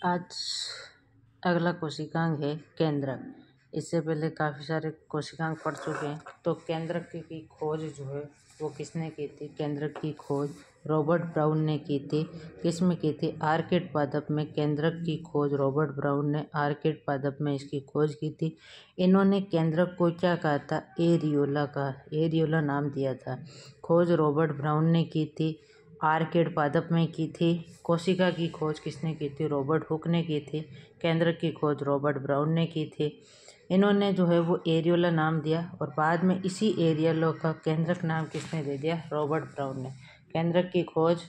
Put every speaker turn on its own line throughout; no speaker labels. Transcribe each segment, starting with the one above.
आज अगला कोशिकांग है केंद्रक। इससे पहले काफ़ी सारे कोशिकांग पढ़ चुके हैं। तो केंद्रक की खोज जो है वो किसने की थी? केंद्रक की खोज रॉबर्ट ब्राउन ने की थी। किसमें की थी? आर्किड पादप में केंद्रक की खोज रॉबर्ट ब्राउन ने आर्किड पादप में इसकी खोज की थी। इन्होंने केंद्रक को क्या कहा था? एरियोला का, एरियोला नाम दिया था। खोज रॉबर्ट ब्राउन ने की थी, आर्किड पादप में की थी। कोशिका की खोज किसने की थी? रॉबर्ट हुक ने की थी। केंद्रक की खोज रॉबर्ट ब्राउन ने की थी। इन्होंने जो है वो एरियोला नाम दिया और बाद में इसी एरियोला का केंद्रक नाम किसने दे दिया? रॉबर्ट ब्राउन ने। केंद्रक की खोज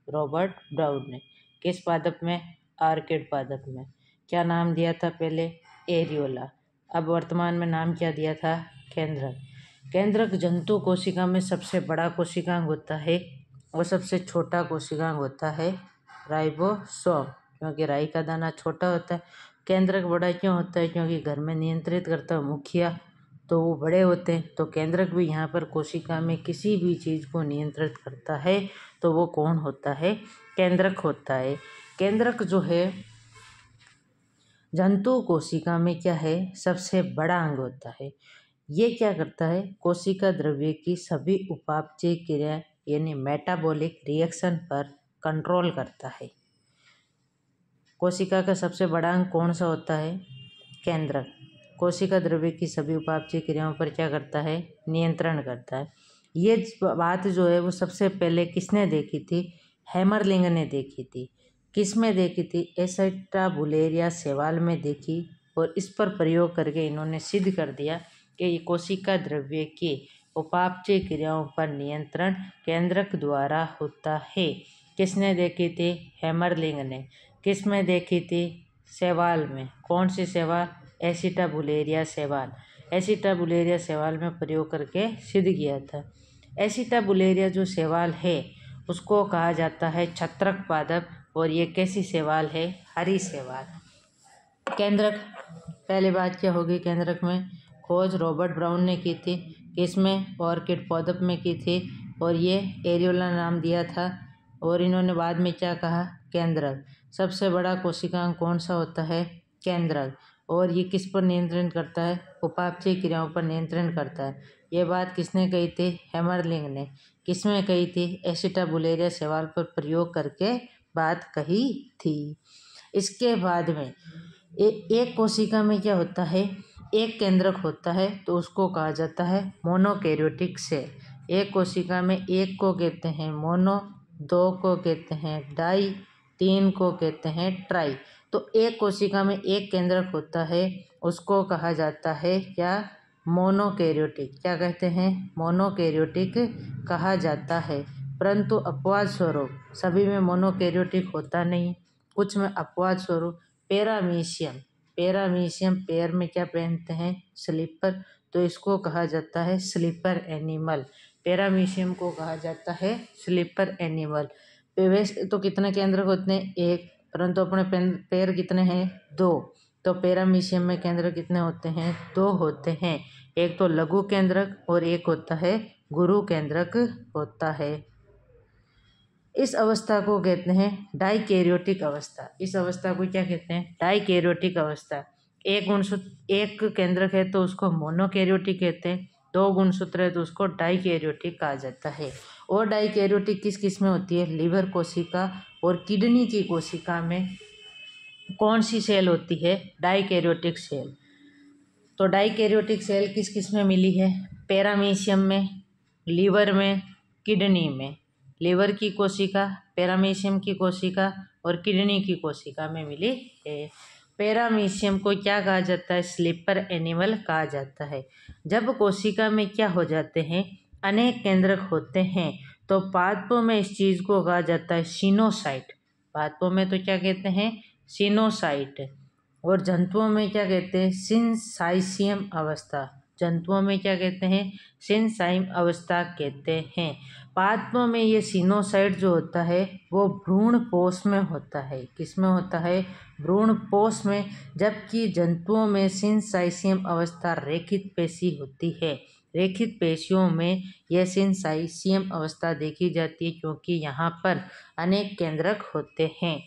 रॉबर्ट ब्राउन ने किस पादप में? आर्किड पादप में। क्या नाम दिया था पहले? एरियोला। अब वर्तमान में नाम क्या दिया था? केंद्रक। केंद्रक जंतु कोशिका में सबसे बड़ा कोशिकांग होता है और सबसे छोटा कोशिकांग होता है राइबोसोम, क्योंकि राई का दाना छोटा होता है। केंद्रक बड़ा क्यों होता है? क्योंकि घर में नियंत्रित करता है मुखिया, तो वो बड़े होते हैं। तो केंद्रक भी यहाँ पर कोशिका में किसी भी चीज़ को नियंत्रित करता है तो वो कौन होता है? केंद्रक होता है। केंद्रक जो है जंतु कोशिका में क्या है? सबसे बड़ा अंग होता है। ये क्या करता है? कोशिका द्रव्य की सभी उपापचय क्रिया यानी मेटाबॉलिक रिएक्शन पर कंट्रोल करता है। कोशिका का सबसे बड़ा अंग कौन सा होता है? केंद्रक। कोशिका द्रव्य की सभी उपापचय क्रियाओं पर क्या करता है? नियंत्रण करता है। ये बात जो है वो सबसे पहले किसने देखी थी? हैमरलिंग ने देखी थी। किस में देखी थी? एसिटाबुलेरिया शैवाल में देखी और इस पर प्रयोग करके इन्होंने सिद्ध कर दिया कि ये कोशिका द्रव्य की उपापचय क्रियाओं पर नियंत्रण केंद्रक द्वारा होता है। किसने देखी थी? हैमरलिंग ने। किस में देखी थी? शैवाल में। कौन सी शैवाल? एसिटाबुलेरिया शैवाल। एसिटाबुलेरिया शैवाल में प्रयोग करके सिद्ध किया था। एसिटाबुलेरिया जो शैवाल है उसको कहा जाता है छत्रक पादप और ये कैसी शैवाल है? हरी शैवाल। केंद्रक, पहली बात क्या होगी? केंद्रक में खोज रॉबर्ट ब्राउन ने की थी। किसमें? ऑर्किड पादप में की थी और ये एरियोला नाम दिया था। और इन्होंने बाद में क्या कहा? केंद्रक। सबसे बड़ा कोशिकांग कौन सा होता है? केंद्रक। और ये किस पर नियंत्रण करता है? उपापचय क्रियाओं पर नियंत्रण करता है। ये बात किसने कही थी? हैमरलिंग ने। किसमें कही थी? एसिटाबुलेरिया शैवाल पर प्रयोग करके बात कही थी। इसके बाद में एक कोशिका में क्या होता है? एक केंद्रक होता है तो उसको कहा जाता है मोनोकैरियोटिक सेल। एक कोशिका में एक को कहते हैं मोनो, दो को कहते हैं डाई, तीन को कहते हैं ट्राई। तो एक कोशिका में एक केंद्रक होता है उसको कहा जाता है क्या? मोनोकैरियोटिक। क्या कहते हैं? मोनोकैरियोटिक कहा जाता है। परंतु अपवाद स्वरूप सभी में मोनोकैरियोटिक होता नहीं, कुछ में अपवाद स्वरूप पैरामीशियम। पैरामीशियम पैर में क्या पहनते हैं? स्लीपर, तो इसको कहा जाता है स्लीपर एनिमल। पैरामीशियम को कहा जाता है स्लीपर एनिमल। वैसे तो कितने केंद्रक होते हैं? एक, परंतु अपने पैर कितने हैं? दो। तो पैरामीशियम में केंद्रक कितने होते हैं? दो होते हैं। एक तो लघु केंद्रक और एक होता है गुरु केंद्रक होता है। इस अवस्था को कहते हैं डाइकैरियोटिक अवस्था। इस अवस्था को क्या कहते हैं? डाइकैरियोटिक अवस्था। एक केंद्रक है तो उसको मोनोकैरियोटिक कहते हैं, दो गुणसूत्र है तो उसको डाइकैरियोटिक कहा जाता है। और डाइकैरियोटिक किस किस में होती है? लीवर कोशिका और किडनी की कोशिका में कौन सी सेल होती है? Dikaryotic cell. तो डाइकैरियोटिक सेल किस किस में मिली है? पैरामीशियम में, लीवर में, किडनी में। लीवर की कोशिका, पैरामीशियम की कोशिका और किडनी की कोशिका में मिली है। पैरामीशियम को क्या कहा जाता है? स्लीपर एनिमल कहा जाता है। जब कोशिका में क्या हो जाते हैं? अनेक केंद्रक होते हैं तो पादपों में इस चीज़ को कहा जाता है सिनोसाइट। पादपों में तो क्या कहते हैं? सिनोसाइट। और जंतुओं में क्या कहते हैं? सिनसाइसियम अवस्था। जंतुओं में क्या कहते हैं? सिनसाइम अवस्था कहते हैं। पादपों में ये सिनोसाइट जो होता है वो भ्रूण पोष में होता है। किस में होता है? भ्रूण पोष में। जबकि जंतुओं में सिनसाइसियम अवस्था रेखित पेशी होती है। रेखित पेशियों में यह सिनसाइसियम अवस्था देखी जाती है क्योंकि यहाँ पर अनेक केंद्रक होते हैं।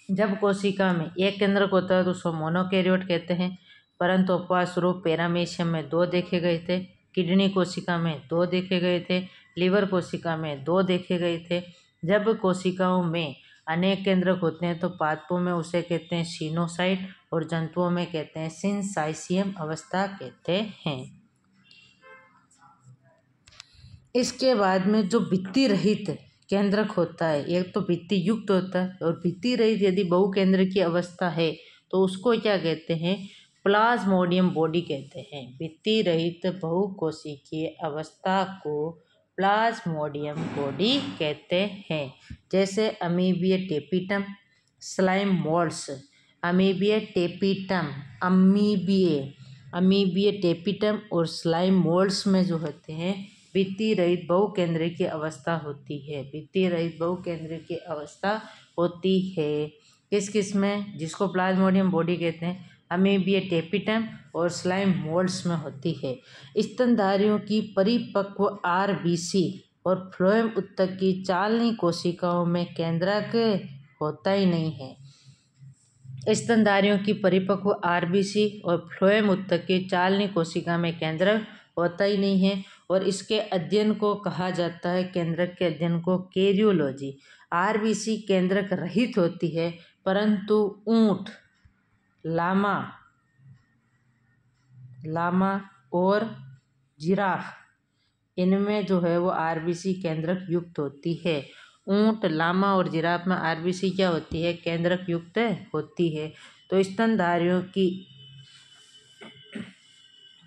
जब कोशिका में एक केंद्रक होता है तो उसको मोनोकैरियोट कहते हैं, परंतु अपवाद स्वरूप पैरामीशियम में 2 देखे गए थे, किडनी कोशिका में 2 देखे गए थे, लीवर कोशिका में 2 देखे गए थे। जब कोशिकाओं में अनेक केंद्रक होते हैं तो पादपों में उसे कहते हैं सिनोसाइट और जंतुओं में कहते हैं सिनसाइसियम अवस्था कहते हैं। इसके बाद में जो भित्ति रहित केंद्रक होता है, एक तो भित्ति युक्त होता है और भित्ति रहित यदि बहुकेंद्र की अवस्था है तो उसको क्या कहते हैं, प्लाज्मोडियम बॉडी कहते हैं। भित्ति रहित बहुकोशिकीय अवस्था को प्लाज्मोडियम बॉडी कहते हैं। जैसे amoebae tapetum, slime moulds, amoebae tapetum, amoebae tapetum और स्लाइम मोल्ड्स में जो होते हैं भित्ति रहित बहुकेंद्रीय की अवस्था होती है। भित्ति रहित बहुकेंद्रीय की अवस्था होती है किस किस में, जिसको प्लाज्मोडियम बॉडी कहते हैं, अमीबिया टेपिटम और स्लाइम मोल्ड्स में होती है। स्तनधारियों की परिपक्व आरबीसी और फ्लोएम ऊतक की चालनी कोशिकाओं में केंद्रक होता ही नहीं है। स्तनधारियों की परिपक्व आरबीसी और फ्लोएम ऊतक की चालनी कोशिका में केंद्रक होता ही नहीं है और इसके अध्ययन को कहा जाता है, केंद्रक के अध्ययन को कैरियोलॉजी। आरबीसी केंद्रक रहित होती है, परंतु ऊंट, लामा और जिराफ इनमें जो है वो आरबीसी केंद्रक युक्त होती है। ऊंट, लामा और जिराफ में आरबीसी क्या होती है, केंद्रक युक्त होती है। तो स्तनधारियों की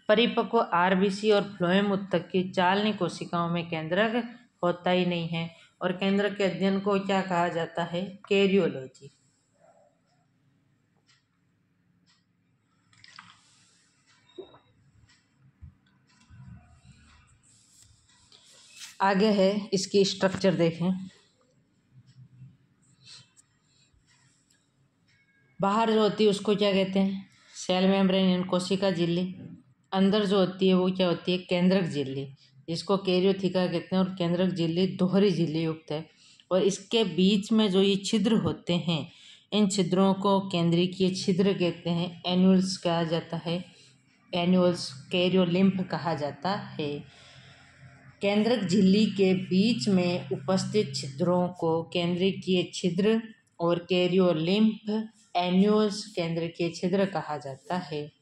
परिपक्व आरबीसी और फ्लोएम ऊतक की चालनी कोशिकाओं में केंद्रक होता ही नहीं है और केंद्रक के अध्ययन को क्या कहा जाता है, कैरियोलॉजी। आगे है इसकी स्ट्रक्चर देखें। बाहर जो होती है उसको क्या कहते हैं, सेल मेम्ब्रेन यानी कोशिका झिल्ली। अंदर जो होती है वो क्या होती है, केंद्रक झिल्ली, जिसको कैरियोथिका कहते हैं। और केंद्रक झिल्ली दोहरी झिल्ली युक्त है और इसके बीच में जो ये छिद्र होते हैं, इन छिद्रों को केंद्रीय छिद्र कहते हैं, एन्यूल्स कहा जाता है, एन्यूल्स कैरियोलिम्फ कहा जाता है। केंद्रक झिल्ली के बीच में उपस्थित छिद्रों को केंद्रीय छिद्र और कैरियोलिम्फ एन्यूल्स केंद्रीय छिद्र कहा जाता है।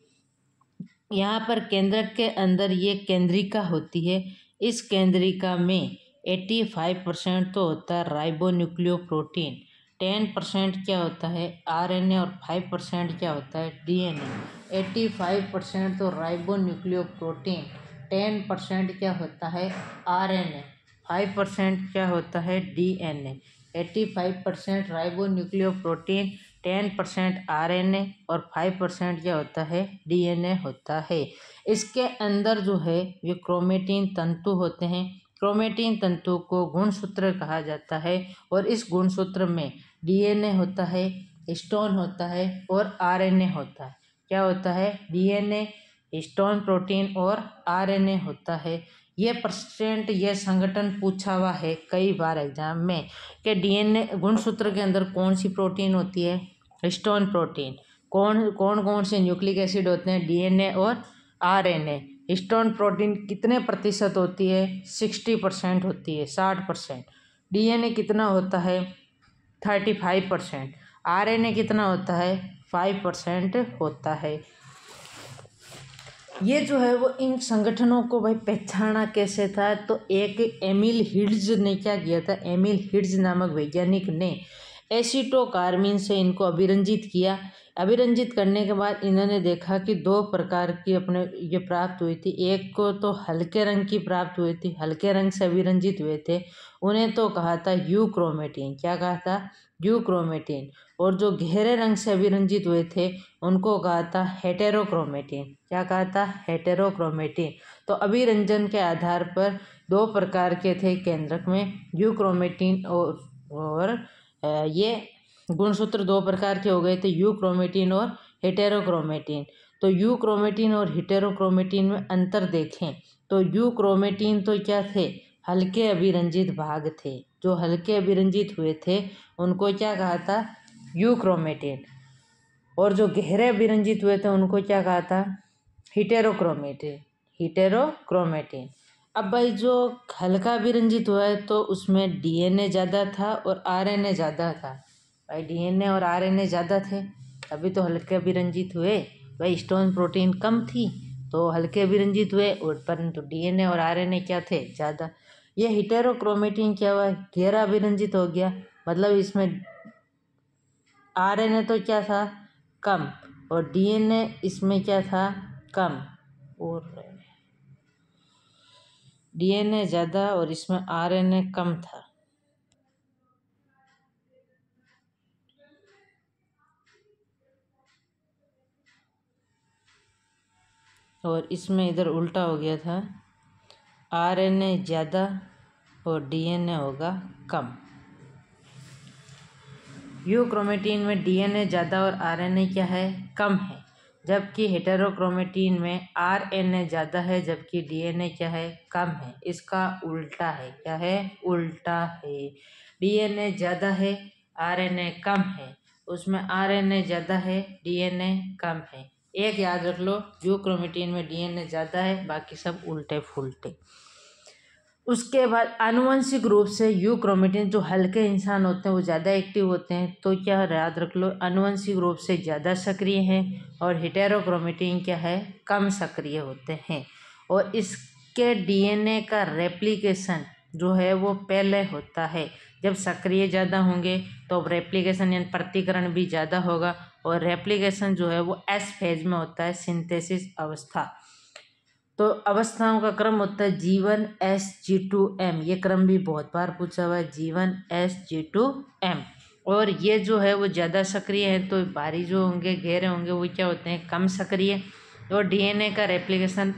यहाँ पर केंद्रक के अंदर ये केंद्रिका होती है। इस केंद्रिका में 85% तो होता है राइबोन्यूक्लियोप्रोटीन, 10% क्या होता है आरएनए और 5% क्या होता है डीएनए। 85% तो राइबोन्यूक्लियोप्रोटीन, 10% क्या होता है आरएनए, 5% क्या होता है डीएनए। 85% राइबोन्यूक्लियोप्रोटीन, 10% आरएनए और 5% क्या होता है डीएनए होता है। इसके अंदर जो है ये क्रोमेटिन तंतु होते हैं। क्रोमेटिन तंतु को गुणसूत्र कहा जाता है और इस गुणसूत्र में डीएनए होता है, हिस्टोन होता है और आरएनए होता है। क्या होता है, डीएनए, हिस्टोन प्रोटीन और आरएनए होता है। ये संगठन पूछा हुआ है कई बार एग्जाम में कि डीएनए गुणसूत्र के अंदर कौन सी प्रोटीन होती है, हिस्टोन प्रोटीन। कौन से न्यूक्लिक एसिड होते हैं, डीएनए और आरएनए। हिस्टोन प्रोटीन कितने प्रतिशत होती है, 60% होती है, 60%। डीएनए कितना होता है, 35%। आरएनए कितना होता है, 5% होता है। ये जो है वो इन संगठनों को भाई पहचाना कैसे था, तो एक एमिल हिड्ज ने क्या किया था, एमिल हिड्ज नामक वैज्ञानिक ने एसिटोकार्बिन से इनको अभिरंजित किया। अभिरंजित करने के बाद इन्होंने देखा कि 2 प्रकार की अपने ये प्राप्त हुई थी। एक को तो हल्के रंग की प्राप्त हुई थी, हल्के रंग से अभिरंजित हुए थे, उन्हें तो कहा था यूक्रोमेटिन। क्या कहा था, यूक्रोमेटिन। और जो गहरे रंग से अभिरंजित हुए थे उनको कहा था हेटेरोक्रोमेटिन। क्या कहा था, हेटेरोक्रोमेटिन। तो अभिरंजन के आधार पर 2 प्रकार के थे केंद्रक में, यूक्रोमेटिन और ये गुणसूत्र 2 प्रकार के हो गए थे, यूक्रोमेटिन और हेटेरोक्रोमेटिन। तो यूक्रोमेटिन और हेटेरोक्रोमेटिन में अंतर देखें तो यूक्रोमेटिन तो क्या थे, हल्के अभिरंजित भाग थे। जो हल्के अभिरंजित हुए थे उनको क्या कहा था, यूक्रोमेटिन। और जो गहरे विरंजित हुए थे उनको क्या कहा था? हिटेरोक्रोमेटिन। हिटेरोक्रोमेटिन। अब भाई जो हल्का विरंजित हुआ है तो उसमें डीएनए ज़्यादा था और आरएनए ज़्यादा था। भाई डीएनए और आरएनए ज़्यादा थे तभी तो हल्के विरंजित हुए। भाई स्टोन प्रोटीन कम थी तो हल्के विरंजित हुए, और परंतु डीएनए और आरएनए क्या थे? ज़्यादा। ये हिटेरोक्रोमेटिन क्या हुआ? गहरा विरंजित हो गया, मतलब इसमें आरएनए तो क्या था? कम, और डीएनए इसमें क्या था? कम, और डीएनए ज़्यादा और इसमें आरएनए कम था। और इसमें इधर उल्टा हो गया था, आरएनए ज़्यादा और डीएनए होगा कम। यूक्रोमेटिन में डीएनए ज़्यादा और आरएनए क्या है? कम है, जबकि हेटेरोक्रोमेटिन में आरएनए ज़्यादा है जबकि डीएनए क्या है? कम है। इसका उल्टा है, क्या है? उल्टा है। डीएनए ज़्यादा है, आरएनए कम है, उसमें आरएनए ज़्यादा है, डीएनए कम है। एक याद रख लो, यूक्रोमेटिन में डीएनए ज़्यादा है, बाकी सब उल्टे फुल्टे। उसके बाद आनुवंशिक रूप से यूक्रोमेटिन, जो हल्के इंसान होते हैं वो ज़्यादा एक्टिव होते हैं, तो क्या याद रख लो, आनुवंशिक रूप से ज़्यादा सक्रिय हैं, और हेटेरोक्रोमेटिन क्या है? कम सक्रिय होते हैं। और इसके डीएनए का रेप्लिकेशन जो है वो पहले होता है। जब सक्रिय ज़्यादा होंगे तो रेप्लिकेशन यानी प्रतिकरण भी ज़्यादा होगा, और रेप्लिकेशन जो है वो एस फेज में होता है, सिंथेसिस अवस्था। तो अवस्थाओं का क्रम होता है G1 S G2 M। ये क्रम भी बहुत बार पूछा हुआ है, G1 S G2 M। और ये जो है वो ज़्यादा सक्रिय है, तो भारी जो होंगे, गहरे होंगे, वो क्या होते हैं? कम सक्रिय। और डीएनए का रेप्लिकेशन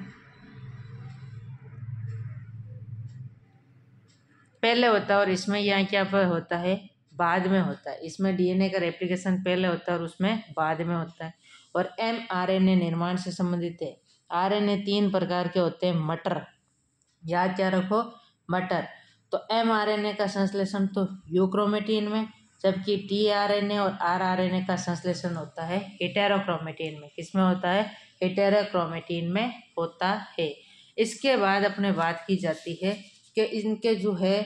पहले होता है और इसमें यहाँ क्या पर होता है? बाद में होता है। इसमें डीएनए का रेप्लिकेशन पहले होता है और उसमें बाद में होता है। और mRNA निर्माण से संबंधित है। आरएनए 3 प्रकार के होते हैं, मटर, याद क्या रखो? मटर। तो mRNA का संश्लेषण तो यूक्रोमेटिन में, जबकि tRNA और rRNA का संश्लेषण होता है हेटेरोक्रोमेटिन में। किसमें होता है? हेटेरोक्रोमेटिन में होता है। इसके बाद अपने बात की जाती है कि इनके जो है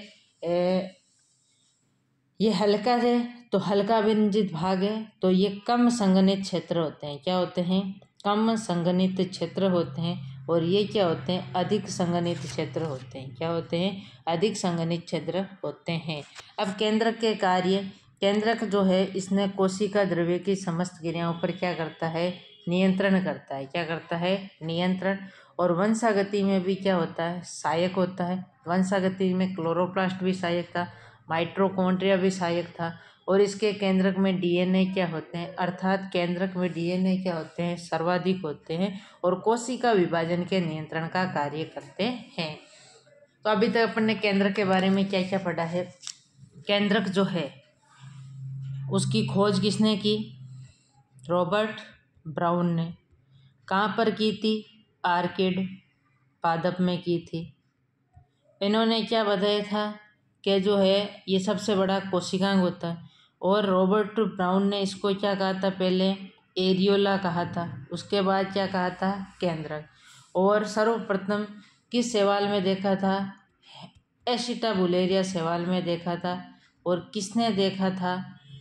ये हल्का है तो हल्का विरंजित भाग है, तो ये कम संघनित क्षेत्र होते हैं। क्या होते हैं? कम संघनित क्षेत्र होते हैं। और ये क्या होते हैं? अधिक संघनित क्षेत्र होते हैं। क्या होते हैं? अधिक संघनित क्षेत्र होते हैं। अब केंद्रक के कार्य। केंद्रक जो है इसने कोशिका द्रव्य की समस्त क्रियाओं पर क्या करता है? नियंत्रण करता है। क्या करता है? नियंत्रण। और वंशागति में भी क्या होता है? सहायक होता है। वंशागति में क्लोरोप्लास्ट भी सहायक था, माइटोकॉन्ड्रिया भी सहायक था। और इसके केंद्रक में डीएनए क्या होते हैं? अर्थात केंद्रक में डीएनए क्या होते हैं? सर्वाधिक होते हैं, और कोशिका विभाजन के नियंत्रण का कार्य करते हैं। तो अभी तक अपन ने केंद्रक के बारे में क्या क्या पढ़ा है? केंद्रक जो है उसकी खोज किसने की? रॉबर्ट ब्राउन ने। कहाँ पर की थी? आर्किड पादप में की थी। इन्होंने क्या बताया था कि जो है ये सबसे बड़ा कोशिकांग होता है। और रॉबर्ट ब्राउन ने इसको क्या कहा था? पहले एरियोला कहा था, उसके बाद क्या कहा था? केंद्रक। और सर्वप्रथम किस शैवाल में देखा था? एसिटाबुलेरिया शैवाल में देखा था। और किसने देखा था?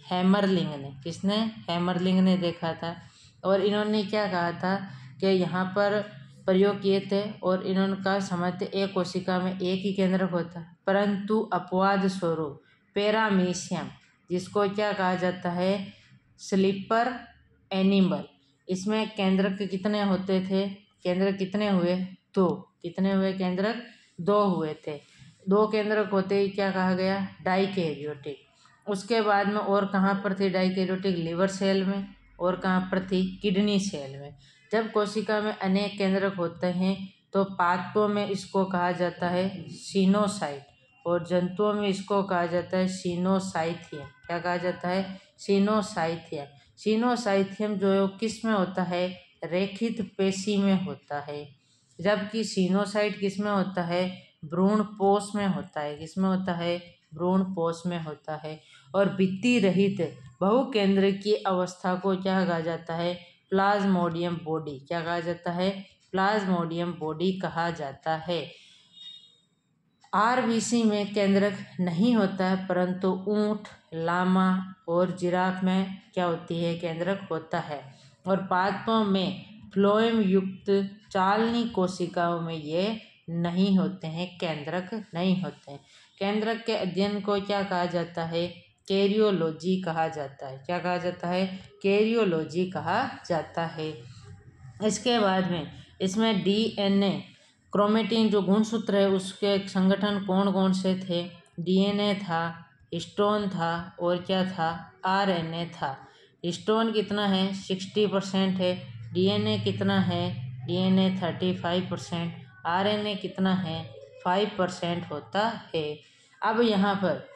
हैमरलिंग ने। किसने? हैमरलिंग ने देखा था। और इन्होंने क्या कहा था कि यहाँ पर प्रयोग किए थे, और इन्होंने कहा समझते एक कोशिका में एक ही केंद्रक होता है, परंतु अपवाद स्वरूप पैरामीशियम, जिसको क्या कहा जाता है? स्लीपर एनिमल, इसमें केंद्रक कितने होते थे? केंद्रक कितने हुए? 2। कितने हुए केंद्रक? 2 हुए थे। 2 केंद्रक होते ही क्या कहा गया? डाइकैरियोटिक। उसके बाद में और कहाँ पर थी डाइकैरियोटिक? लिवर सेल में। और कहाँ पर थी? किडनी सेल में। जब कोशिका में अनेक केंद्रक होते हैं तो पादपों में इसको कहा जाता है सिनोसाइट, और जंतुओं में इसको कहा जाता है सिनोसाइथियम। क्या कहा जाता है? सिनोसाइथियम। सिनोसाइथियम जो है वो किस में होता है? रेखित पेशी में होता है। जबकि सिनोसाइट किस में होता है? भ्रूण पोष में होता है। किस में होता है? भ्रूण पोष में होता है। और भित्ति रहित बहुकेंद्र की अवस्था को क्या कहा जाता है? Plasmodium body. क्या कहा जाता है? प्लाज्मोडियम बॉडी कहा जाता है। आरबीसी में केंद्रक नहीं होता है, परंतु ऊंट, लामा और जिराफ में क्या होती है? केंद्रक होता है। और पादपों में फ्लोएम युक्त चालनी कोशिकाओं में ये नहीं होते हैं, केंद्रक नहीं होते हैं। केंद्रक के अध्ययन को क्या कहा जाता है? कैरियोलॉजी कहा जाता है। क्या कहा जाता है? कैरियोलॉजी कहा जाता है। इसके बाद में इसमें डीएनए, क्रोमेटिन जो गुणसूत्र है उसके संगठन कौन कौन से थे? डीएनए था, हिस्टोन था और क्या था? आरएनए था। हिस्टोन कितना है? 60% है। डीएनए कितना है? डीएनए 35%। आरएनए कितना है? 5% होता है। अब यहाँ पर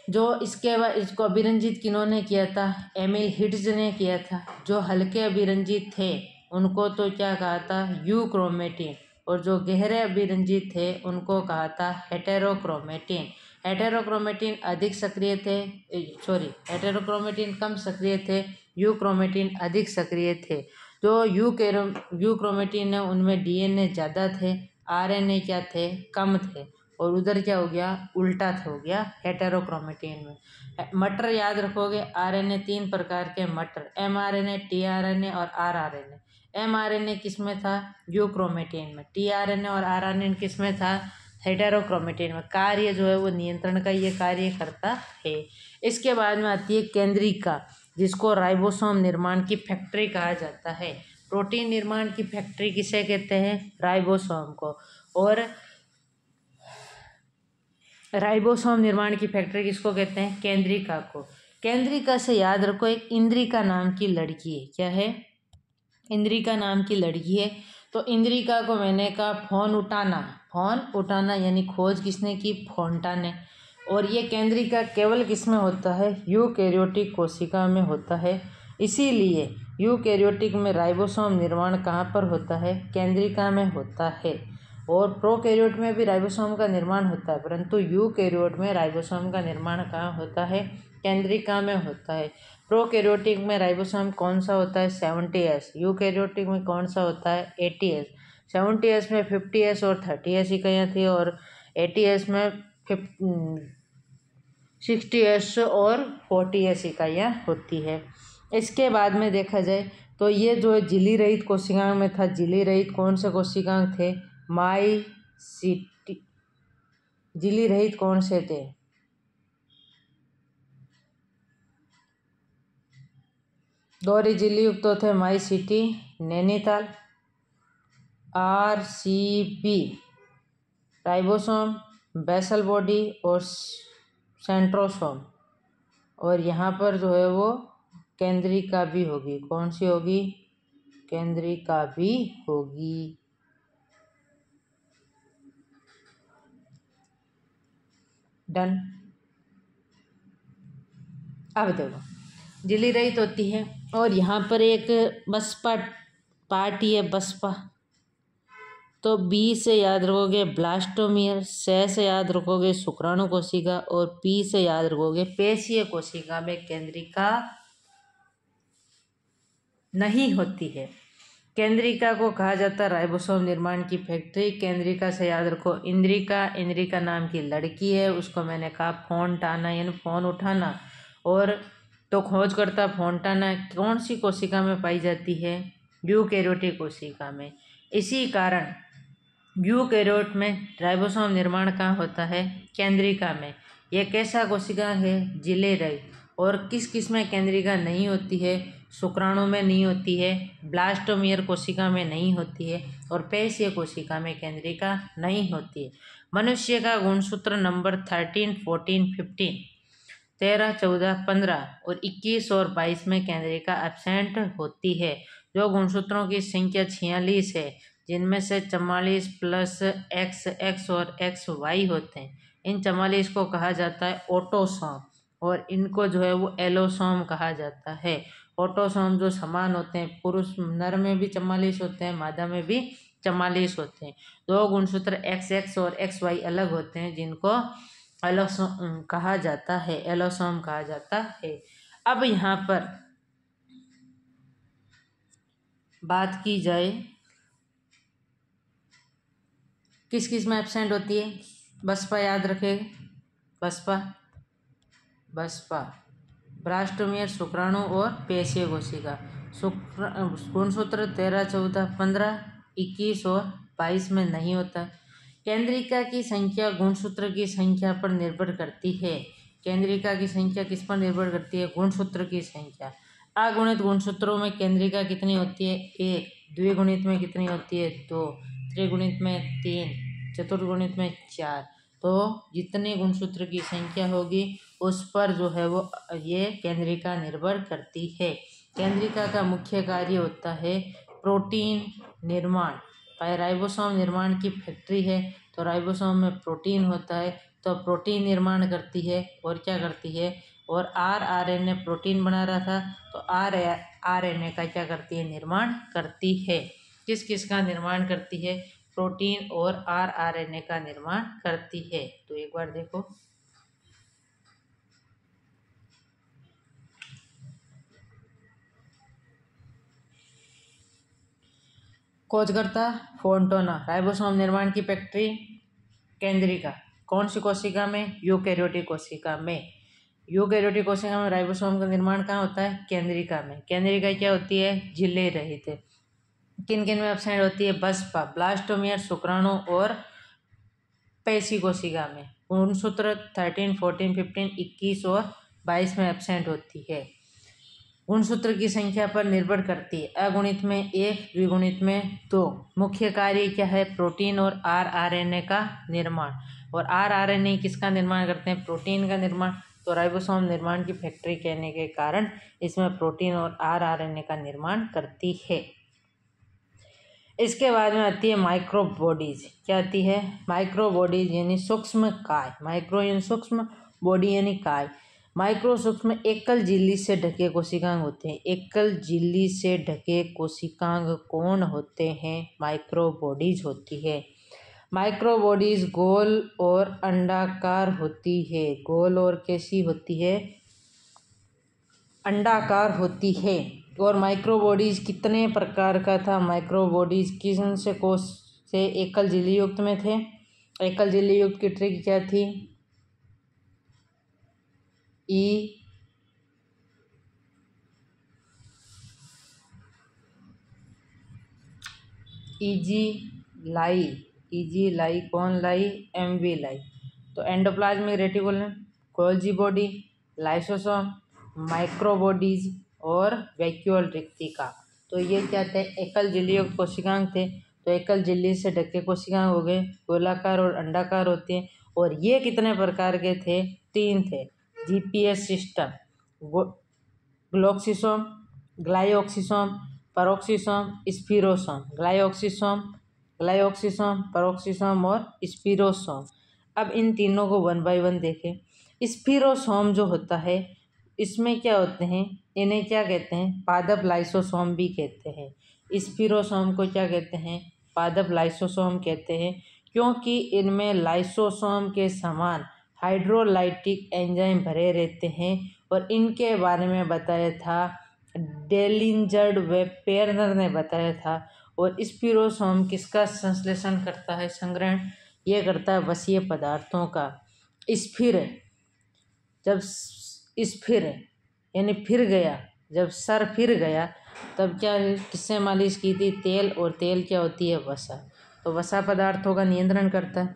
जो इसके बाद इसको अभिरंजित किन्होंने किया था? एमिल हिट्ज ने किया था। जो हल्के अभिरंजित थे उनको तो क्या कहा था? यूक्रोमेटिन। और जो गहरे अभिरंजित थे उनको कहा था हेटेरोक्रोमेटिन। हेटेरोक्रोमेटिन अधिक सक्रिय थे, हेटेरोक्रोमेटिन कम सक्रिय थे, यूक्रोमेटिन अधिक सक्रिय थे। जो यूक्रोमेटिन है उनमें डीएनए ज़्यादा थे, आरएनए क्या थे? कम थे। और उधर क्या हो गया? उल्टा हो गया हेटेरोक्रोमेटिन में। मटर याद रखोगे, आरएनए 3 प्रकार के मटर, एमआरएनए, टीआरएनए और आरआरएनए। एमआरएनए किस में था? यूक्रोमेटिन में। टीआरएनए और आरआरएनए किस में था? हेटेरोक्रोमेटिन में। कार्य जो है वो नियंत्रण का ये कार्य करता है। इसके बाद में आती है केंद्रिका, जिसको राइबोसोम निर्माण की फैक्ट्री कहा जाता है। प्रोटीन निर्माण की फैक्ट्री किसे कहते हैं? राइबोसोम को। और राइबोसोम निर्माण की फैक्ट्री किसको कहते हैं? केंद्रिका को। केंद्रिका से याद रखो, एक इंद्रिका नाम की लड़की है। क्या है? इंद्रिका नाम की लड़की है। तो इंद्रिका को मैंने कहा फोन उठाना यानी खोज किसने की? फोंटा ने। और ये केंद्रिका केवल किसमें होता है? यूकैरियोटिक कोशिका में होता है। इसीलिए यूकैरियोटिक में राइबोसोम निर्माण कहाँ पर होता है? केंद्रिका में होता है। और प्रोकैरियोट में भी राइबोसोम का निर्माण होता है, परंतु यूकैरियोट में राइबोसोम का निर्माण कहाँ होता है? केंद्रिका में होता है। प्रोकैरियोटिक में राइबोसोम कौन सा होता है? 70S। यूकैरियोटिक में कौन सा होता है? 80S। 70S में 50S और 30S इकाइयाँ थी और 80S में 60S और 40S इकाइयाँ होती है। इसके बाद में देखा जाए तो ये जो है झिल्ली रहित कोशिकाओं में था। झिल्ली रहित कौन से कोशिकाएं थे? माइसिटी। झिल्ली रहित कौन से थे? दोहरी झिल्ली युक्त तो थे माइसिटी, नैनीताल, आरसीबी, राइबोसोम, बेसल बॉडी और सेंट्रोसोम। और यहाँ पर जो है वो केंद्रिका भी होगी। कौन सी होगी? केंद्रिका भी होगी। डन। अब देखो झिल्ली रहित होती है और यहाँ पर एक बसपा पार्टी है, बसपा। तो बी से याद रखोगे ब्लास्टोमियर, से याद रखोगे शुक्राणु कोशिका और पी से याद रखोगे पेशीय कोशिका में केंद्रिका नहीं होती है। केंद्रिका को कहा जाता है राइबोसोम निर्माण की फैक्ट्री। केंद्रिका से याद रखो इंद्रिका, इंद्रिका नाम की लड़की है, उसको मैंने कहा फोंटाना यानी फोन उठाना। और तो खोजकर्ता फोंटाना कौन सी कोशिका में पाई जाती है? यूकैरियोटिक कोशिका में। इसी कारण यूकैरियोट में राइबोसोम निर्माण कहाँ होता है? केंद्रिका में। यह कैसा कोशिका है? झिल्ली रहित। और किस किस में केंद्रिका नहीं होती है? शुक्राणु में नहीं होती है, ब्लास्टोमियर कोशिका में नहीं होती है और पेशीय कोशिका में केंद्रिका नहीं होती है। मनुष्य का गुणसूत्र नंबर 13, 14, 15, 13, 14, 15 और 21 और 22 में केंद्रिका एब्सेंट होती है। जो गुणसूत्रों की संख्या 46 है, जिनमें से 44 प्लस XX और XY होते हैं। इन 44 को कहा जाता है ऑटोसोम और इनको जो है वो एलोसोम कहा जाता है। ऑटोसोम जो समान होते हैं, पुरुष नर में भी 44 होते हैं, मादा में भी 44 होते हैं। दो गुणसूत्र XX और XY अलग होते हैं, जिनको एलोसोम कहा जाता है, एलोसोम कहा जाता है। अब यहाँ पर बात की जाए किस किस में एब्सेंट होती है। बसपा याद रखें, बसपा ब्लास्टोमियर, शुक्राणु और पेशीय कोशिका। गुणसूत्र 13, 14, 15, 21 और 22 में नहीं होता। केंद्रिका की संख्या गुणसूत्र की संख्या पर निर्भर करती है। केंद्रिका की संख्या किस पर निर्भर करती है? गुणसूत्र की संख्या। अगुणित गुणसूत्रों में केंद्रिका कितनी होती है? 1। द्विगुणित में कितनी होती है? 2। त्रिगुणित में 3। चतुर्गुणित में 4। तो जितने गुणसूत्र की संख्या होगी उस पर जो है वो ये केंद्रिका निर्भर करती है। केंद्रिका का मुख्य कार्य होता है प्रोटीन निर्माण। राइबोसोम निर्माण की फैक्ट्री है, तो राइबोसोम में प्रोटीन होता है, तो प्रोटीन निर्माण करती है। और क्या करती है? और आरएनए प्रोटीन बना रहा था, तो आरएनए का क्या करती है? निर्माण करती है। किस किस का निर्माण करती है? प्रोटीन और आरएनए का निर्माण करती है। तो एक बार देखो, खोजकर्ता फोंटाना। राइबोसोम निर्माण की फैक्ट्री केंद्रिका। कौन सी कोशिका में? यूकेरियोटिक कोशिका में। यूकेरियोटिक कोशिका में राइबोसोम का निर्माण कहाँ होता है? केंद्रिका में। केंद्रिका क्या होती है? झिल्ली रहित है। किन किन में एब्सेंट होती है? बसपा, ब्लास्टोमियर, शुक्राणु और पेशी कोशिका में। गुणसूत्र 13, 14, 15, 21 और 22 में एब्सेंट होती है। गुणसूत्र की संख्या पर निर्भर करती है। अगुणित में 1, द्विगुणित में 2। मुख्य कार्य क्या है? प्रोटीन और आरएनए का निर्माण। और आरएनए किसका निर्माण करते हैं? प्रोटीन का निर्माण। तो राइबोसोम निर्माण की फैक्ट्री कहने के कारण इसमें प्रोटीन और आरएनए का निर्माण करती है। इसके बाद में आती है माइक्रोबॉडीज। क्या आती है? माइक्रोबॉडीज यानी सूक्ष्म काय। माइक्रो यानी सूक्ष्म, बॉडी यानी काय। माइक्रो सूक्ष्म एकल झिल्ली से ढके कोशिकांग होते हैं। एकल झिल्ली से ढके कोशिकांग कौन होते हैं? माइक्रोबॉडीज होती है। माइक्रोबॉडीज गोल और अंडाकार होती है। गोल और कैसी होती है? अंडाकार होती है। और माइक्रोबॉडीज कितने प्रकार का था? माइक्रोबॉडीज किन से कोष से एकल झिल्ली युक्त में थे? एकल झिल्ली युक्त की ट्रिक क्या थी? इजी लाई कौन लाई? एमवी लाई। तो endoplasmic reticulum, Golgi body, lysosome, microbodies और वैक्यूल रिक्तिका। तो ये क्या थे? एकल झिल्ली युक्त कोशिकांग थे। तो एकल झिल्ली से ढके कोशिकांग हो गए, गोलाकार और अंडाकार होते हैं। और ये कितने प्रकार के थे? 3 थे। जीपीएस सिस्टम, glyoxysome, glyoxysome, peroxisome, spherosome. Glyoxysome, peroxisome और स्पिरोसोम। अब इन तीनों को 1 बाय 1 देखें। स्पिरोसोम जो होता है इसमें क्या होते हैं? इन्हें क्या कहते हैं? पादप लाइसोसोम भी कहते हैं। स्पिरोसोम को क्या कहते हैं? पादप लाइसोसोम कहते हैं, क्योंकि इनमें लाइसोसोम के समान हाइड्रोलाइटिक एंजाइम भरे रहते हैं। और इनके बारे में बताया था डेलिंजर व पेरनर ने बताया था। और स्पिरोसोम किसका संश्लेषण करता है? संग्रहण ये करता है वसीय पदार्थों का। स्फिर, जब स्फिर यानी फिर गया, जब सर फिर गया तब क्या किससे मालिश की थी? तेल। और तेल क्या होती है? वसा। तो वसा पदार्थों का नियंत्रण करता है।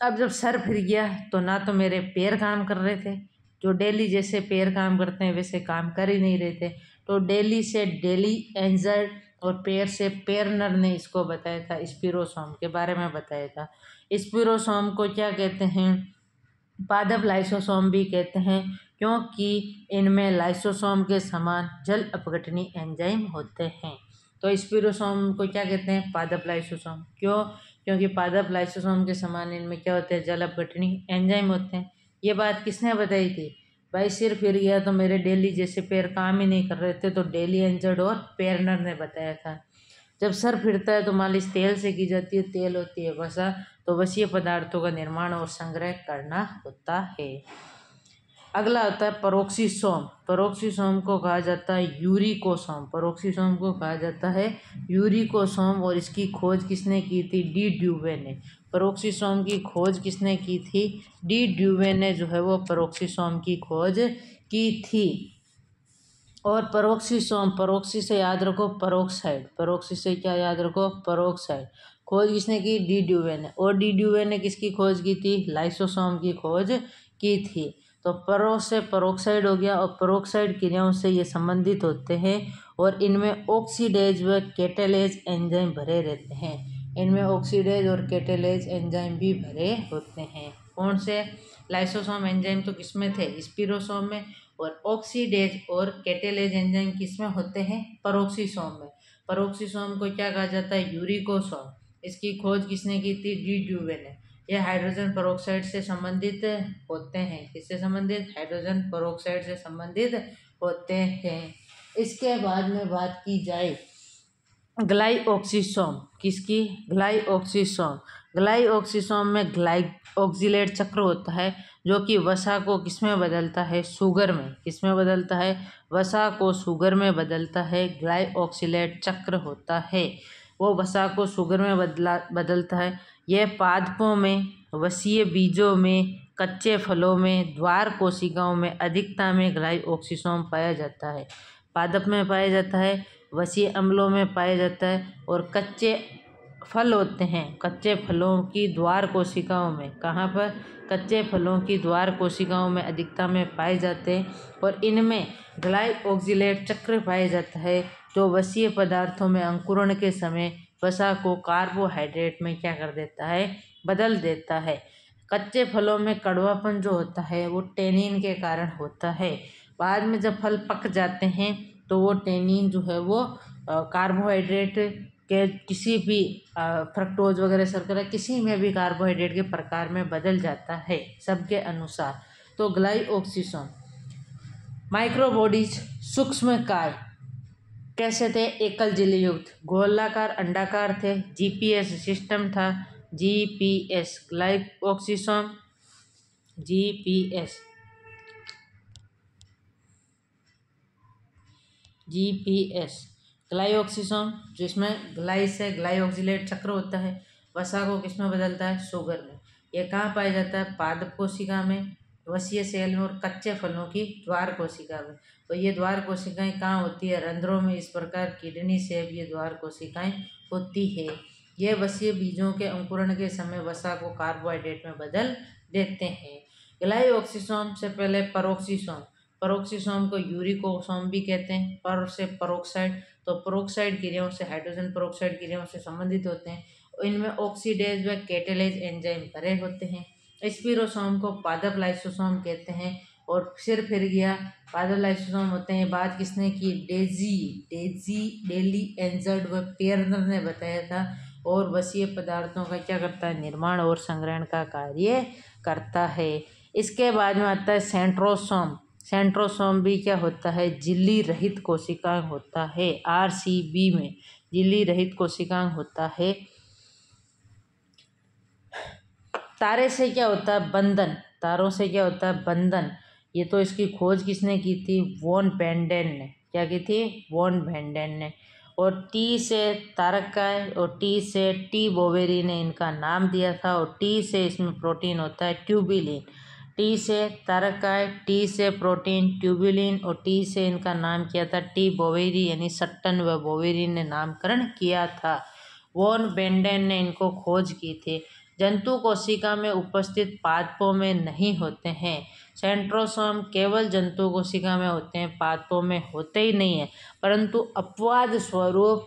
अब जब सर फिर गया तो ना तो मेरे पैर काम कर रहे थे, जो डेली जैसे पैर काम करते हैं वैसे काम कर ही नहीं रहे थे। तो डेली से डेलिंजर और पैर से पेरनर ने इसको बताया था, स्पिरोसोम के बारे में बताया था। स्पिरोसोम को क्या कहते हैं? पादप लाइसोसोम भी कहते हैं, क्योंकि इनमें लाइसोसोम के समान जल अपघटनी एंजाइम होते हैं। तो स्पिरोसोम को क्या कहते हैं? पादप लाइसोसोम। क्यों? क्योंकि पादप लाइसोसोम के समान इनमें क्या होते हैं? जल अपघटनी एंजाइम होते हैं। ये बात किसने बताई थी? भाई सिर फिर गया तो मेरे डेली जैसे पैर काम ही नहीं कर रहे थे, तो डेलिंजर और पेरनर ने बताया था। जब सर फिरता है तो मालिश तेल से की जाती है। तेल होती है वसा। तो वसीय पदार्थों का निर्माण और संग्रह करना होता है। अगला होता है परोक्सीसोम। परोक्सीसोम को कहा जाता है यूरिकोसोम। परोक्सीसोम को कहा जाता है यूरिकोसोम और इसकी खोज किसने की थी? डी ड्यूवे ने। परोक्सीसोम की खोज किसने की थी? डी ड्यूवे ने जो है वो परोक्सीसोम की खोज की थी। और परोक्सीसोम, परोक्सी से याद रखो परोक्साइड, परोक्सी से क्या याद रखो? परोक्साइड। खोज किसने की? डी ड्यूवे ने। और डी ड्यूवे ने किसकी खोज की थी? लाइसोसोम की खोज की थी। तो परो से परोक्साइड हो गया और परोक्साइड क्रियाओं से ये संबंधित होते हैं और इनमें ऑक्सीडेज व कैटालेज एंजाइम भरे रहते हैं। इनमें ऑक्सीडेज और कैटालेज एंजाइम भी भरे होते हैं। कौन से? लाइसोसोम एंजाइम तो किसमें थे? स्पिरोसोम में। और ऑक्सीडेज और कैटालेज एंजाइम किसमें होते हैं? परोक्सीसोम में। परोक्सीसोम को क्या कहा जाता है? यूरिकोसोम। इसकी खोज किसने की थी? डी ड्यूवे ने। यह हाइड्रोजन पेरोक्साइड से संबंधित होते हैं। किससे संबंधित? हाइड्रोजन पेरोक्साइड से संबंधित होते हैं। इसके बाद में बात की जाए ग्लाइऑक्सीसोम। किसकी? ग्लाइऑक्सीसोम। ग्लाइऑक्सीसोम में ग्लाइऑक्सिलेट चक्र होता है जो कि वसा को किसमें बदलता है? शुगर में। किसमें बदलता है? वसा को शुगर में बदलता है। ग्लाइऑक्सिलेट चक्र होता है, वो वसा को शुगर में बदलता है। यह पादपों में, वसीय बीजों में, कच्चे फलों में, द्वार कोशिकाओं में अधिकता में ग्लाइऑक्सीसोम पाया जाता है। पादप में पाया जाता है, वसीय अम्लों में पाया जाता है और कच्चे फल होते हैं, कच्चे फलों की द्वार कोशिकाओं में। कहाँ पर? कच्चे फलों की द्वार कोशिकाओं में अधिकता में पाए जाते हैं और इनमें ग्लाइऑक्सिलेट चक्र पाया जाता है जो वसीय पदार्थों में अंकुरण के समय वसा को कार्बोहाइड्रेट में क्या कर देता है? बदल देता है। कच्चे फलों में कड़वापन जो होता है वो टेनिन के कारण होता है। बाद में जब फल पक जाते हैं तो वो टेनिन जो है वो कार्बोहाइड्रेट के किसी भी फ्रक्टोज वगैरह शर्करा किसी में भी कार्बोहाइड्रेट के प्रकार में बदल जाता है सबके अनुसार। तो ग्लाइऑक्सीसोम। माइक्रोबॉडीज, सूक्ष्म काय कैसे थे? एकल झिल्ली युक्त, गोलाकार अंडाकार थे, जीपीएस सिस्टम था। GPS glyoxysome, GPS, GPS glyoxysome जिसमें ग्लाई से ग्लाइऑक्सिलेट चक्र होता है। वसा को किसमें बदलता है? शुगर में। यह कहाँ पाया जाता है? पादप कोशिका में, वसीय सेल में और कच्चे फलों की द्वार कोशिका में। तो ये द्वार कोशिकाएं कहाँ होती है? रंध्रों में। इस प्रकार किडनी से ये द्वार कोशिकाएं होती है। ये वसीय बीजों के अंकुरण के समय वसा को कार्बोहाइड्रेट में बदल देते हैं। ग्लाइऑक्सीसोम से पहले परोक्सीसोम। परोक्सीसोम को यूरिकोसोम भी कहते हैं। पर से परोक्साइड, तो परोक्साइड क्रियाओं से, हाइड्रोजन परोक्साइड क्रियाओं से संबंधित होते हैं। इनमें ऑक्सीडेज व कैटालेज एंजाइम भरे होते हैं। स्पिरोसोम को पादप लाइसोसोम कहते हैं। और फिर गया पादप लाइसोसोम होते हैं। बात किसने की? डेली एंजर्ड व पेयरनर ने बताया था। और वसीय पदार्थों का क्या करता है? निर्माण और संग्रहण का कार्य करता है। इसके बाद में आता है सेंट्रोसोम। सेंट्रोसोम भी क्या होता है? झिल्ली रहित कोशिकाएं होता है। आरसीबी में झिल्ली रहित कोशिकाएं होता है। तारे से क्या होता है? बंधन। तारों से क्या होता है? बंधन। ये तो इसकी खोज किसने की थी? वॉन वेंडेन ने। क्या की थी? वॉन वेंडेन ने। और टी से तारकाय और टी से टी बोवेरी ने इनका नाम दिया था। और टी से इसमें प्रोटीन होता है ट्यूबिलिन। टी से तारकाय, टी से प्रोटीन ट्यूबिलिन और टी से इनका नाम किया था टी बोवेरी, यानी सट्टन व बोवेरी ने नामकरण किया था। वॉन वेंडेन ने इनको खोज की थी। जंतु कोशिका में उपस्थित पादपों में नहीं होते हैं। सेंट्रोसोम केवल जंतु कोशिका में होते हैं, पादपों में होते ही नहीं है। परंतु अपवाद स्वरूप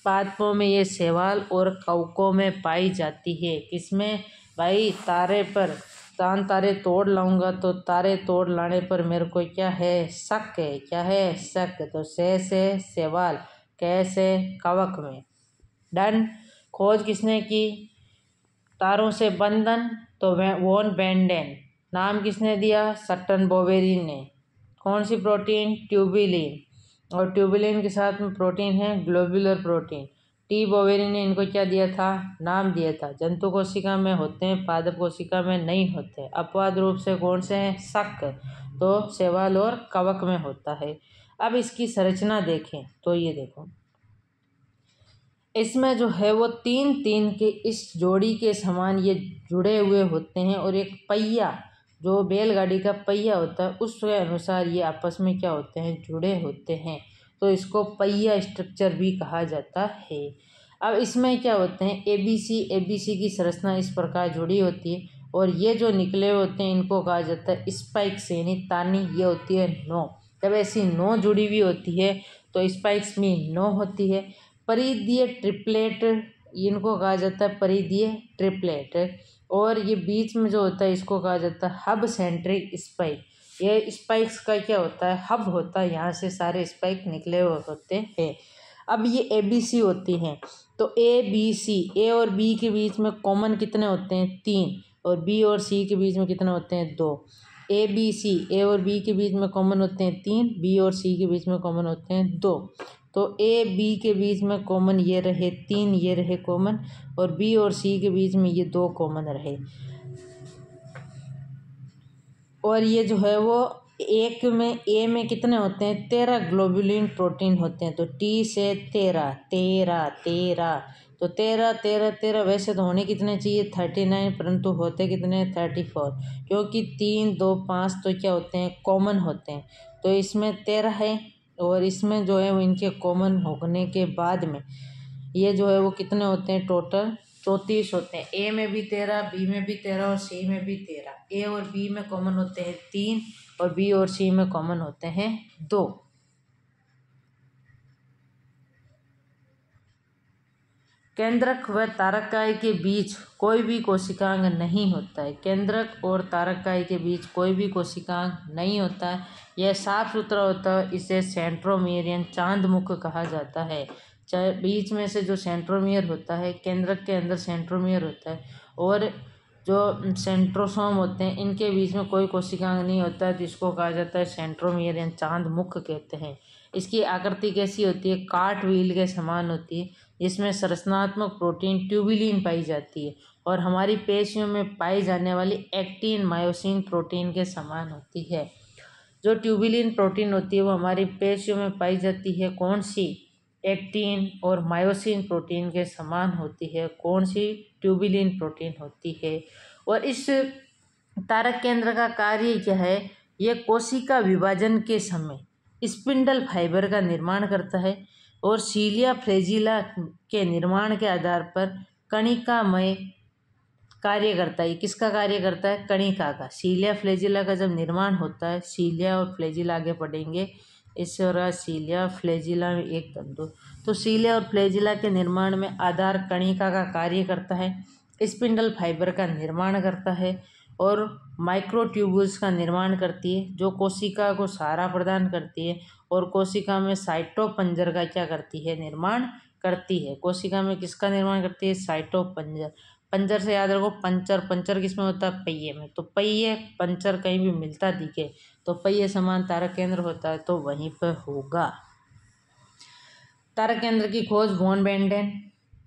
पादपों में ये शैवाल और कवकों में पाई जाती है। किसमें भाई? तारे पर। तारे तोड़ लाऊंगा तो तारे तोड़ लाने पर मेरे को क्या है? शक है। क्या है? शक। तो से शैवाल, कैसे? कवक में। डन। खोज किसने की? तारों से बंधन तो वॉन वेंडेन। नाम किसने दिया? सट्टन बोवेरी ने। कौन सी प्रोटीन? ट्यूबिलिन। और ट्यूबिलिन के साथ में प्रोटीन है ग्लोब्यूलर प्रोटीन। टी बोवेरी ने इनको क्या दिया था, नाम दिया था। जंतु कोशिका में होते हैं, पादप कोशिका में नहीं होते। अपवाद रूप से कौन से हैं, शक, तो शैवाल और कवक में होता है। अब इसकी संरचना देखें तो ये देखो, इसमें जो है वो तीन तीन के इस जोड़ी के समान ये जुड़े हुए होते हैं, और एक पहिया जो बैलगाड़ी का पहिया होता है उसके अनुसार ये आपस में क्या होते हैं, जुड़े होते हैं। तो इसको पहिया स्ट्रक्चर भी कहा जाता है। अब इसमें क्या होते हैं, एबीसी की संरचना इस प्रकार जुड़ी होती है, और ये जो निकले होते हैं इनको कहा जाता है स्पाइक्स, यानी तानी। ये होती है नौ। जब ऐसी नौ जुड़ी हुई होती है तो स्पाइक्स में नौ होती है। परिधीय ट्रिपलेट, इनको कहा जाता है परिधीय ट्रिपलेट। और ये बीच में जो होता है इसको कहा जाता है हब सेंट्रिक स्पाइक। ये स्पाइक्स का क्या होता है, हब होता है, यहाँ से सारे स्पाइक निकले हुए होते हैं। अब ये एबीसी होती हैं, तो ए और बी के बीच में कॉमन कितने होते हैं, 3, और बी और सी के बीच में कितने होते हैं, 2। ए और बी के बीच में कॉमन होते हैं 3, बी और सी के बीच में कॉमन होते हैं 2। तो ए बी के बीच में कॉमन ये रहे 3, ये रहे कॉमन, और बी और सी के बीच में ये 2 कॉमन रहे। और ये जो है वो एक में ए में कितने होते हैं, 13 ग्लोबुलिन प्रोटीन होते हैं। तो टी से 13, तो 13 वैसे तो होने कितने चाहिए 39, परंतु होते कितने 34, क्योंकि 3 2 5 तो क्या होते हैं, कॉमन होते हैं। तो इसमें 13 है, और इसमें जो है वो इनके कॉमन होने के बाद में ये जो है वो कितने होते हैं, टोटल 34 होते हैं। ए में भी 13, बी में भी 13 और सी में भी 13। ए और बी में कॉमन होते हैं 3, और बी और सी में कॉमन होते हैं 2। केंद्रक व तारकाई के बीच कोई भी कोशिकांग नहीं होता है। केंद्रक और तारकाई के बीच कोई भी कोशिकांग नहीं होता है। यह साफ सुथरा होता है, इसे सेंट्रोमियर चांद मुख कहा जाता है। चाहे बीच में से जो सेंट्रोमियर होता है, केंद्रक के अंदर सेंट्रोमियर होता है, और जो सेंट्रोसोम होते हैं इनके बीच में कोई कोशिकांग नहीं होता है, जिसको कहा जाता है सेंट्रोमियर या चांद मुख कहते हैं। इसकी आकृति कैसी होती है, काट व्हील के समान होती है, जिसमें संरचनात्मक प्रोटीन ट्यूबिलिन पाई जाती है, और हमारी पेशियों में पाई जाने वाली एक्टिन मायोसिन प्रोटीन के समान होती है। जो ट्यूबिलिन प्रोटीन होती है वो हमारी पेशियों में पाई जाती है, कौन सी, एक्टिन और मायोसिन प्रोटीन के समान होती है। कौन सी, ट्यूबिलिन प्रोटीन होती है। और इस तारक केंद्र का कार्य क्या है, यह कोशिका विभाजन के समय स्पिंडल फाइबर का निर्माण करता है, और सीलिया फ्लैजिला के निर्माण के आधार पर कणिकामय कार्य करता है। किसका कार्य करता है, कणिका का। सीलिया फ्लैजिला का जब निर्माण होता है, सीलिया और फ्लैजिला आगे पढ़ेंगे, इससे हो रहा है सीलिया फ्लैजिला में एक तंतु। तो सीलिया और फ्लैजिला के निर्माण में आधार कणिका का कार्य करता है, स्पिंडल फाइबर का निर्माण करता है, और माइक्रोट्यूब्यूल्स का निर्माण करती है, जो कोशिका को सहारा प्रदान करती है, और कोशिका में साइटोपंजर का क्या करती है, निर्माण करती है। कोशिका में किसका निर्माण करती है, साइटोपंजर। पंजर से याद रखो, पंचर किस में होता है, पहिए में। तो पहिए पंचर कहीं भी मिलता दिखे तो पहिए समान तारक केंद्र होता है, तो वहीं पर होगा। तारक केंद्र की खोज वॉन बेंडेन,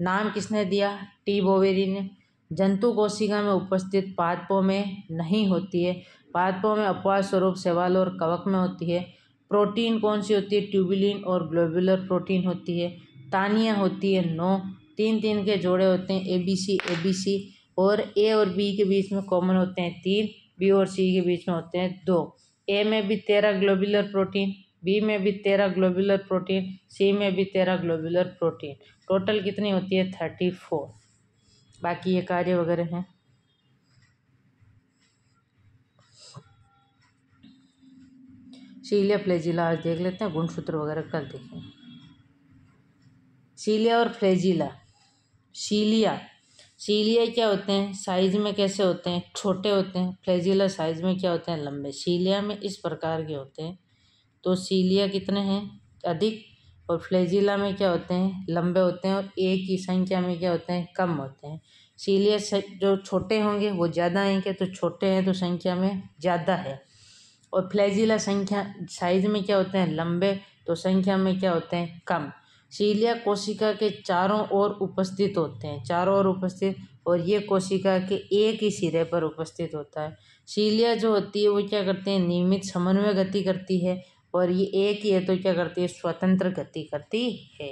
नाम किसने दिया, टी बोवेरी ने। जंतु कोशिका में उपस्थित पादपों में नहीं होती है। पादपों में अपवाद स्वरूप शैवाल और कवक में होती है। प्रोटीन कौन सी होती है, ट्यूबुलिन और ग्लोबुलर प्रोटीन होती है। तानियाँ होती है 9, 3 के जोड़े होते हैं एबीसी, और ए और बी के बीच में कॉमन होते हैं 3, बी और सी के बीच में होते हैं 2। ए में भी 13 ग्लोबुलर प्रोटीन, बी में भी 13 ग्लोबुलर प्रोटीन, सी में भी 13 ग्लोबुलर प्रोटीन। टोटल कितनी होती है, 34। बाकी ये कार्य वगैरह हैं। सीलिया फ्लैजिला आज देख लेते हैं, गुणसूत्र वगैरह कल देखेंगे। सीलिया और फ्लैजिला। सीलिया क्या होते हैं, साइज में कैसे होते हैं, छोटे होते हैं। फ्लैजिला साइज में क्या होते हैं, लंबे। सीलिया में इस प्रकार के होते हैं। तो सीलिया कितने हैं, अधिक, और फ्लैजिला में क्या होते हैं, लंबे होते हैं, और एक की संख्या में क्या होते हैं, कम होते हैं। सीलिया जो छोटे होंगे वो ज़्यादा आएंगे, तो छोटे हैं तो संख्या में ज़्यादा है। और फ्लैजिला संख्या साइज में क्या होते हैं, लंबे, तो संख्या में क्या होते हैं, कम। सीलिया कोशिका के चारों ओर उपस्थित होते हैं, चारों ओर उपस्थित, और ये कोशिका के एक ही सिरे पर उपस्थित होता है। सीलिया जो होती है वो क्या करते हैं, नियमित समन्वय गति करती है, और ये एक ही है तो क्या करती है, स्वतंत्र गति करती है।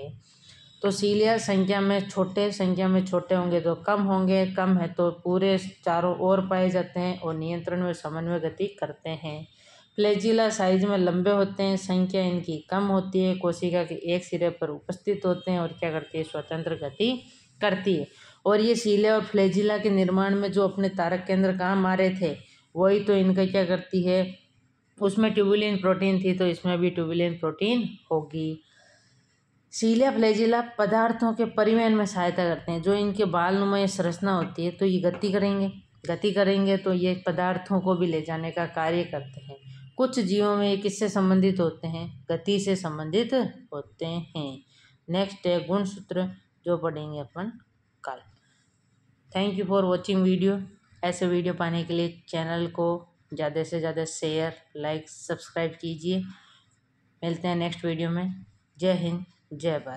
तो सीलिया संख्या में छोटे होंगे तो कम होंगे, कम है तो पूरे चारों ओर पाए जाते हैं और नियंत्रण में समन्वय गति करते हैं। फ्लैजिला साइज में लंबे होते हैं, संख्या इनकी कम होती है, कोशिका के एक सिरे पर उपस्थित होते हैं और क्या करती है, स्वतंत्र गति करती है। और ये सीलिया और फ्लैजिला के निर्माण में जो अपने तारक केंद्र काम आ रहे थे वही तो इनका क्या करती है, उसमें ट्यूबुलिन प्रोटीन थी तो इसमें भी ट्यूबुलिन प्रोटीन होगी। सीलिया फ्लैजिला पदार्थों के परिवहन में सहायता करते हैं। जो इनके बालनुमा संरचना होती है तो ये गति करेंगे तो ये पदार्थों को भी ले जाने का कार्य करते हैं। कुछ जीवों में ये किससे संबंधित होते हैं, गति से संबंधित होते हैं। नेक्स्ट है गुणसूत्र, जो पढ़ेंगे अपन कल। Thank you for watching video. ऐसे वीडियो पाने के लिए चैनल को ज़्यादा से ज़्यादा शेयर, लाइक, सब्सक्राइब कीजिए। मिलते हैं नेक्स्ट वीडियो में। जय हिंद, जय भारत।